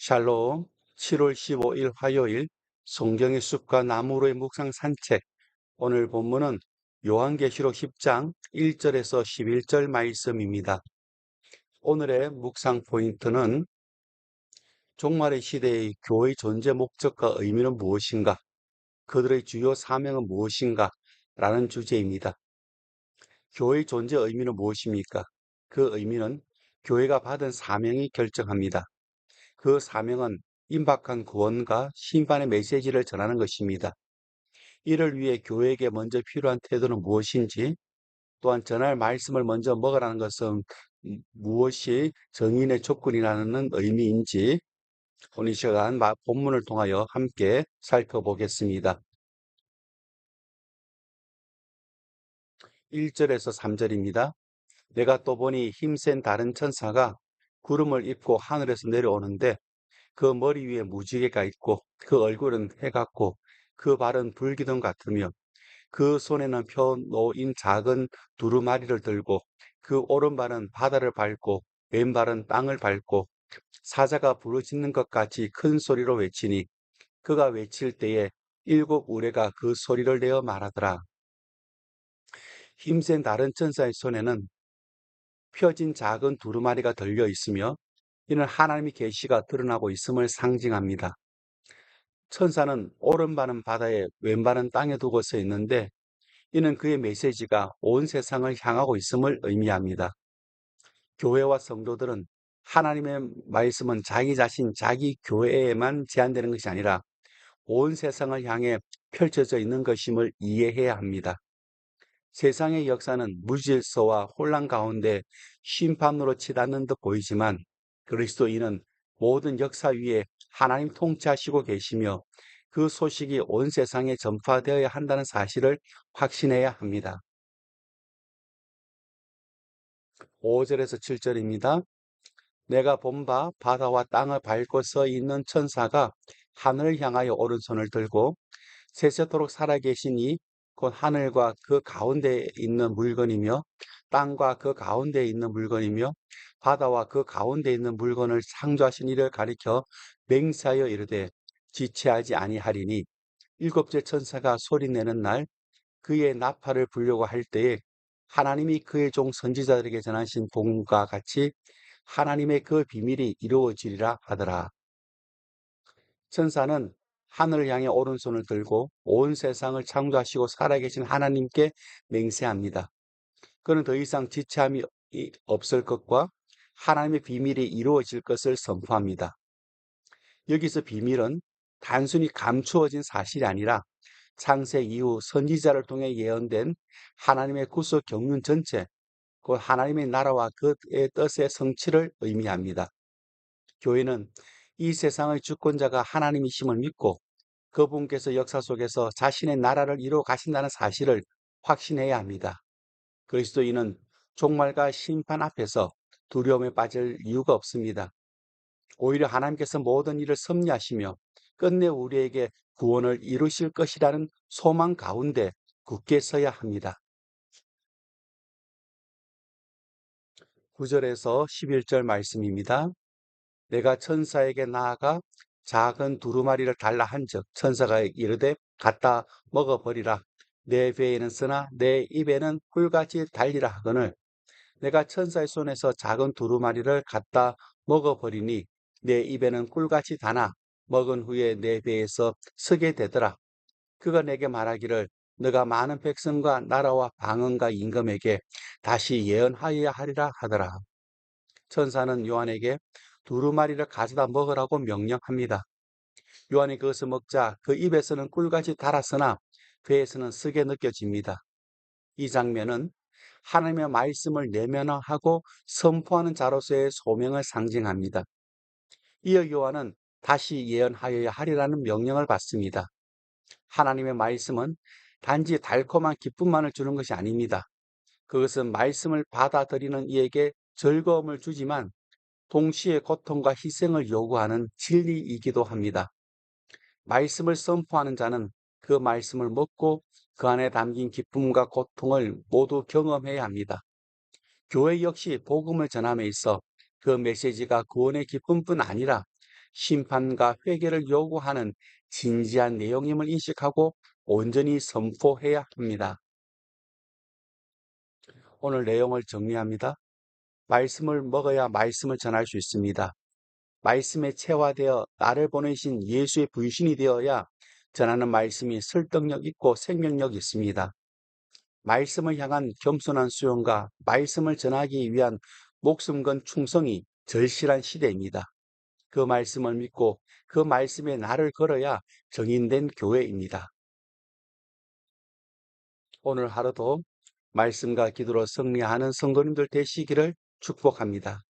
샬롬, 7월 15일 화요일 성경의 숲과 나무로의 묵상 산책. 오늘 본문은 요한계시록 10장 1절에서 11절 말씀입니다. 오늘의 묵상 포인트는 종말의 시대의 교회의 존재 목적과 의미는 무엇인가? 그들의 주요 사명은 무엇인가? 라는 주제입니다. 교회의 존재 의미는 무엇입니까? 그 의미는 교회가 받은 사명이 결정합니다. 그 사명은 임박한 구원과 심판의 메시지를 전하는 것입니다. 이를 위해 교회에게 먼저 필요한 태도는 무엇인지, 또한 전할 말씀을 먼저 먹으라는 것은 무엇이 정인의 조건이라는 의미인지 오늘 이 시간 본문을 통하여 함께 살펴보겠습니다. 1절에서 3절입니다. 내가 또 보니 힘센 다른 천사가 구름을 입고 하늘에서 내려오는데 그 머리 위에 무지개가 있고 그 얼굴은 해 같고 그 발은 불기둥 같으며 그 손에는 펴놓인 작은 두루마리를 들고 그 오른발은 바다를 밟고 왼발은 땅을 밟고 사자가 부르짖는 것 같이 큰 소리로 외치니 그가 외칠 때에 일곱 우레가 그 소리를 내어 말하더라. 힘센 다른 천사의 손에는 펴진 작은 두루마리가 들려 있으며 이는 하나님의 계시가 드러나고 있음을 상징합니다. 천사는 오른발은 바다에 왼발은 땅에 두고 서 있는데 이는 그의 메시지가 온 세상을 향하고 있음을 의미합니다. 교회와 성도들은 하나님의 말씀은 자기 자신, 자기 교회에만 제한되는 것이 아니라 온 세상을 향해 펼쳐져 있는 것임을 이해해야 합니다. 세상의 역사는 무질서와 혼란 가운데 심판으로 치닫는 듯 보이지만 그리스도인은 모든 역사 위에 하나님 통치하시고 계시며 그 소식이 온 세상에 전파되어야 한다는 사실을 확신해야 합니다. 5절에서 7절입니다. 내가 본 바 바다와 땅을 밟고 서 있는 천사가 하늘을 향하여 오른손을 들고 세세토록 살아계신 이 곧 하늘과 그 가운데에 있는 물건이며 땅과 그 가운데에 있는 물건이며 바다와 그 가운데에 있는 물건을 창조하신 이를 가리켜 맹세하여 이르되 지체하지 아니하리니 일곱째 천사가 소리내는 날 그의 나팔을 불려고 할 때에 하나님이 그의 종 선지자들에게 전하신 복음과 같이 하나님의 그 비밀이 이루어지리라 하더라. 천사는 하늘을 향해 오른손을 들고 온 세상을 창조하시고 살아계신 하나님께 맹세합니다. 그는 더 이상 지체함이 없을 것과 하나님의 비밀이 이루어질 것을 선포합니다. 여기서 비밀은 단순히 감추어진 사실이 아니라 창세 이후 선지자를 통해 예언된 하나님의 구속 경륜 전체, 곧 하나님의 나라와 그의 뜻의 성취를 의미합니다. 교회는 이 세상의 주권자가 하나님이심을 믿고 그분께서 역사 속에서 자신의 나라를 이루어 가신다는 사실을 확신해야 합니다. 그리스도인은 종말과 심판 앞에서 두려움에 빠질 이유가 없습니다. 오히려 하나님께서 모든 일을 섭리하시며 끝내 우리에게 구원을 이루실 것이라는 소망 가운데 굳게 서야 합니다. 9절에서 11절 말씀입니다. 내가 천사에게 나아가 작은 두루마리를 달라 한즉 천사가 이르되 갖다 먹어버리라. 내 배에는 쓰나 내 입에는 꿀같이 달리라 하거늘 내가 천사의 손에서 작은 두루마리를 갖다 먹어버리니 내 입에는 꿀같이 다나 먹은 후에 내 배에서 쓰게 되더라. 그가 내게 말하기를 너가 많은 백성과 나라와 방언과 임금에게 다시 예언하여야 하리라 하더라. 천사는 요한에게 두루마리를 가져다 먹으라고 명령합니다. 요한이 그것을 먹자 그 입에서는 꿀같이 달았으나 배에서는 쓰게 느껴집니다. 이 장면은 하나님의 말씀을 내면화하고 선포하는 자로서의 소명을 상징합니다. 이어 요한은 다시 예언하여야 하리라는 명령을 받습니다. 하나님의 말씀은 단지 달콤한 기쁨만을 주는 것이 아닙니다. 그것은 말씀을 받아들이는 이에게 즐거움을 주지만 동시에 고통과 희생을 요구하는 진리이기도 합니다. 말씀을 선포하는 자는 그 말씀을 먹고 그 안에 담긴 기쁨과 고통을 모두 경험해야 합니다. 교회 역시 복음을 전함에 있어 그 메시지가 구원의 기쁨뿐 아니라 심판과 회개를 요구하는 진지한 내용임을 인식하고 온전히 선포해야 합니다. 오늘 내용을 정리합니다. 말씀을 먹어야 말씀을 전할 수 있습니다. 말씀에 체화되어 나를 보내신 예수의 분신이 되어야 전하는 말씀이 설득력 있고 생명력 있습니다. 말씀을 향한 겸손한 수용과 말씀을 전하기 위한 목숨 건 충성이 절실한 시대입니다. 그 말씀을 믿고 그 말씀에 나를 걸어야 정인된 교회입니다. 오늘 하루도 말씀과 기도로 승리하는 성도님들 되시기를 축복합니다.